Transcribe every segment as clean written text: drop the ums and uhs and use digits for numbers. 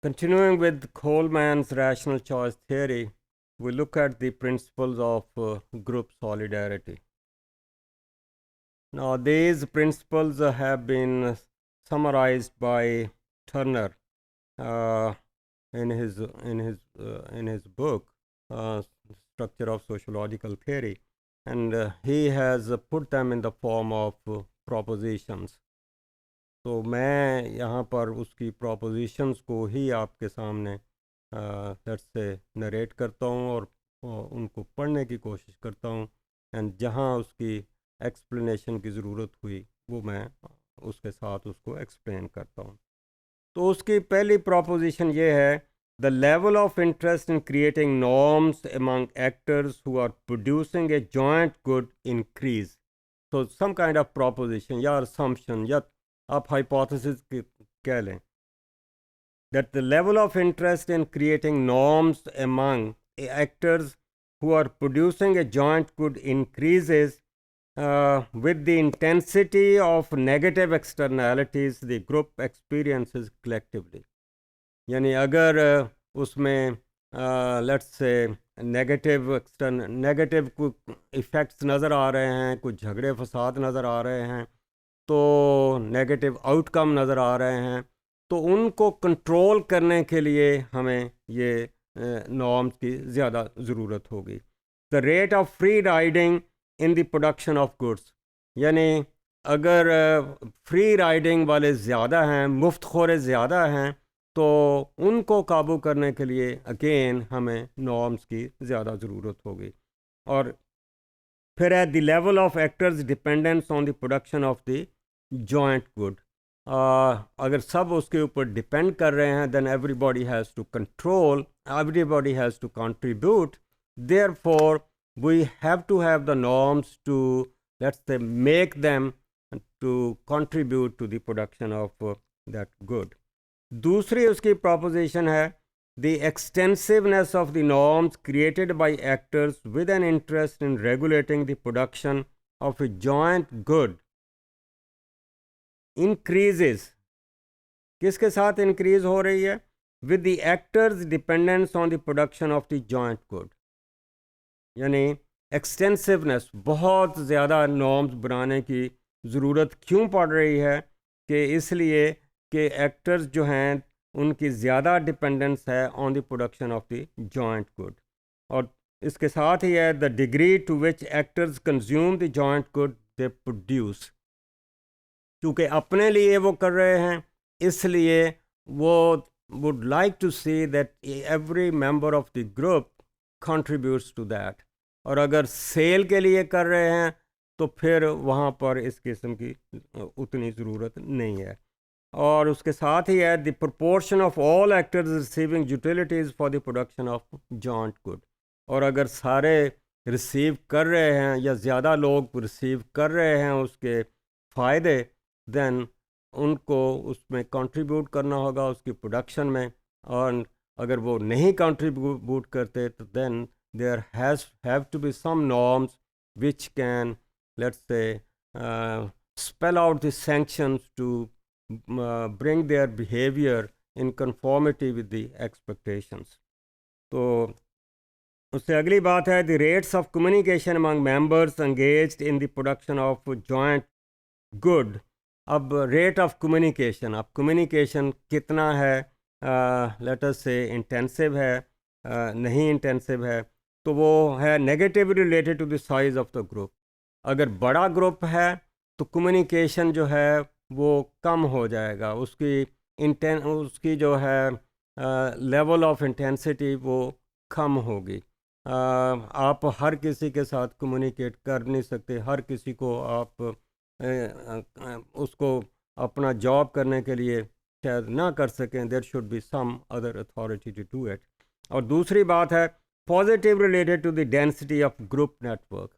Continuing with Coleman's rational choice theory, we look at the principles of group solidarity. Now, these principles have been summarized by Turner uh, in his book Structure of Sociological Theory, and he has put them in the form of propositions. तो मैं यहाँ पर उसकी propositions को ही आपके सामने let's say narrate करता हूँ और उनको पढ़ने की कोशिश करता हूँ, एंड जहाँ उसकी एक्सप्लेनेशन की ज़रूरत हुई वो मैं उसके साथ उसको एक्सप्लेन करता हूँ. तो उसकी पहली proposition ये है, the level of interest in creating norms among actors who are producing a joint good increase. So some kind of proposition या assumption या आप hypothesis कह लें, that the level of interest in creating norms among actors who are producing a joint good increases with the intensity of negative externalities the group experiences collectively. यानी अगर उसमें let's say negative कुछ effects नज़र आ रहे हैं, कुछ झगड़े फसाद नज़र आ रहे हैं, तो नेगेटिव आउटकम नज़र आ रहे हैं, तो उनको कंट्रोल करने के लिए हमें ये नॉर्म्स की ज़्यादा ज़रूरत होगी. The rate of free riding in the production of goods, यानी अगर फ्री राइडिंग वाले ज़्यादा हैं, मुफ्त खोरे ज़्यादा हैं, तो उनको काबू करने के लिए अगेन हमें नॉर्म्स की ज़्यादा ज़रूरत होगी. और फिर है the level of actors dependence on the production of the joint good. अगर सब उसके ऊपर डिपेंड कर रहे हैं, then everybody has to control, everybody has to contribute. Therefore we have to have the norms to let's say make them to contribute to the production of that good. दूसरी उसकी proposition है, the extensiveness of the norms created by actors with an interest in regulating the production of a joint good increases. किसके साथ increase हो रही है? With the actors' dependence on the production of the joint good. यानी extensiveness, बहुत ज़्यादा norms बनाने की ज़रूरत क्यों पड़ रही है कि इसलिए कि एक्टर्स जो हैं उनकी ज़्यादा डिपेंडेंस है on the production of the joint good. और इसके साथ ही है the degree to which actors consume the joint good they produce. क्योंकि अपने लिए वो कर रहे हैं, इसलिए वो would like to see that every member of the group contributes to that. और अगर सेल के लिए कर रहे हैं तो फिर वहाँ पर इस किस्म की उतनी ज़रूरत नहीं है. और उसके साथ ही है the proportion of all actors receiving utilities for the production of joint good. और अगर सारे रिसीव कर रहे हैं या ज़्यादा लोग रिसीव कर रहे हैं उसके फ़ायदे, देन उनको उसमें कंट्रीब्यूट करना होगा उसकी प्रोडक्शन में. और अगर वो नहीं कंट्रीब्यूट करते तो then there have to be some norms which can let's say spell out the sanctions to bring their behavior in conformity with the expectations. तो उससे अगली बात है the rates of communication among members engaged in the production of joint good. अब rate of communication, अब communication कितना है, let us say intensive है, नहीं intensive है, तो वो है negatively related to the size of the group. अगर बड़ा ग्रुप है तो कम्युनिकेशन जो है वो कम हो जाएगा, उसकी जो है लेवल ऑफ इंटेंसिटी वो कम होगी. आप हर किसी के साथ कम्युनिकेट कर नहीं सकते, हर किसी को आप उसको अपना जॉब करने के लिए शायद ना कर सकें. There should be some other authority to do it. और दूसरी बात है positive related to the density of group network.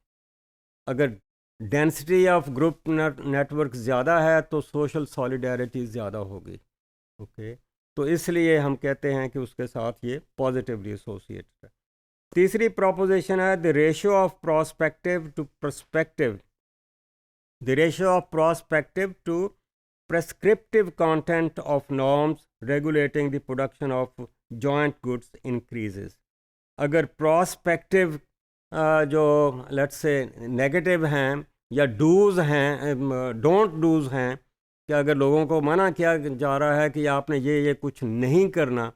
अगर डेंसिटी ऑफ ग्रुप नेटवर्क ज़्यादा है तो सोशल सॉलिडारिटी ज़्यादा होगी. ओके, तो इसलिए हम कहते हैं कि उसके साथ ये पॉजिटिवली एसोसिएटेड है. तीसरी प्रोपोजिशन है the ratio of prospective to perspective. The ratio of prospective to prescriptive content of norms regulating the production of joint goods increases. अगर prospective जो let's say negative हैं या do's हैं, don't do's हैं, कि अगर लोगों को मना किया जा रहा है कि आपने ये कुछ नहीं करना,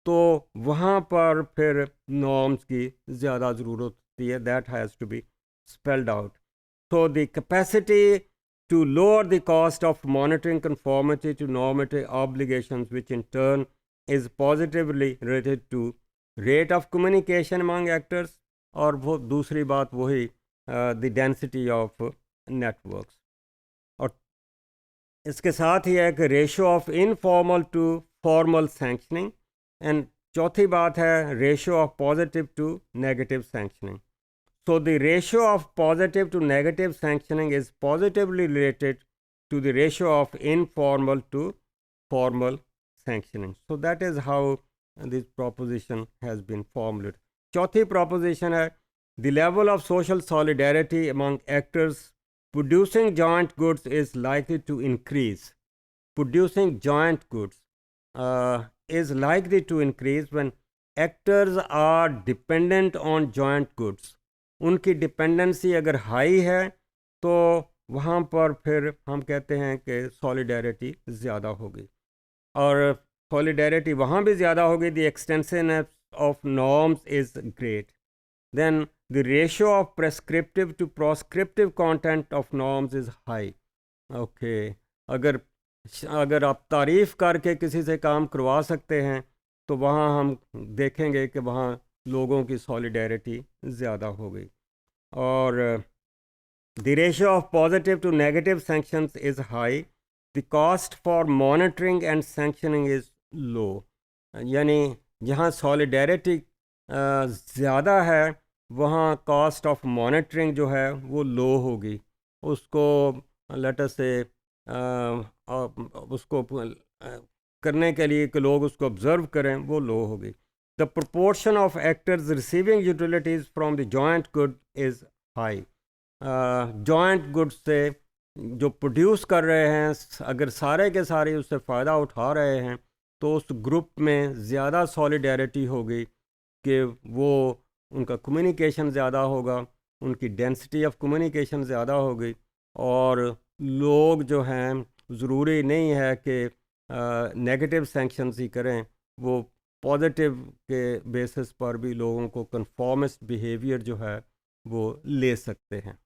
तो वहाँ पर फिर norms की ज़्यादा ज़रूरत होती है. That has to be spelled out. So the capacity to lower the cost of monitoring conformity to normative obligations, which in turn is positively related to rate of communication among actors, और वो दूसरी बात वही the density of networks. और इसके साथ ही है कि ratio of informal to formal sanctioning, and चौथी बात है ratio of positive to negative sanctioning. So the ratio of positive to negative sanctioning is positively related to the ratio of informal to formal sanctioning. So that is how this proposition has been formulated. चौथी proposition है the level of social solidarity among actors producing joint goods is likely to increase. Producing joint goods is likely to increase when actors are dependent on joint goods. उनकी dependency अगर high है तो वहाँ पर फिर हम कहते हैं कि सॉलिडेरिटी ज़्यादा होगी, और सॉलिडेरिटी वहाँ भी ज़्यादा होगी. The extensiveness of norms is great. Then the ratio of prescriptive to proscriptive content of norms is high. Okay, अगर आप तारीफ़ करके किसी से काम करवा सकते हैं तो वहाँ हम देखेंगे कि वहाँ लोगों की सॉलिडेरिटी ज़्यादा हो गई. और the ratio of positive to negative sanctions is high. The cost for monitoring and sanctioning is low. यानी जहाँ सॉलिडेरिटी ज़्यादा है वहाँ कॉस्ट ऑफ मॉनिटरिंग जो है वो लो होगी. उसको लेट अस से उसको करने के लिए कि लोग उसको ऑब्ज़र्व करें वो लो होगी. The proportion of actors receiving utilities from the joint good is high. Joint goods से जो प्रोड्यूस कर रहे हैं अगर सारे के सारे उससे फ़ायदा उठा रहे हैं तो उस ग्रुप में ज़्यादा सॉलिडेरिटी होगी कि वो उनका कम्युनिकेशन ज़्यादा होगा, उनकी डेंसिटी ऑफ कम्युनिकेशन ज़्यादा होगी, और लोग जो हैं ज़रूरी नहीं है कि नेगेटिव सैंक्शंस ही करें, वो पॉजिटिव के बेसिस पर भी लोगों को कन्फॉर्मिस्ट बिहेवियर जो है वो ले सकते हैं.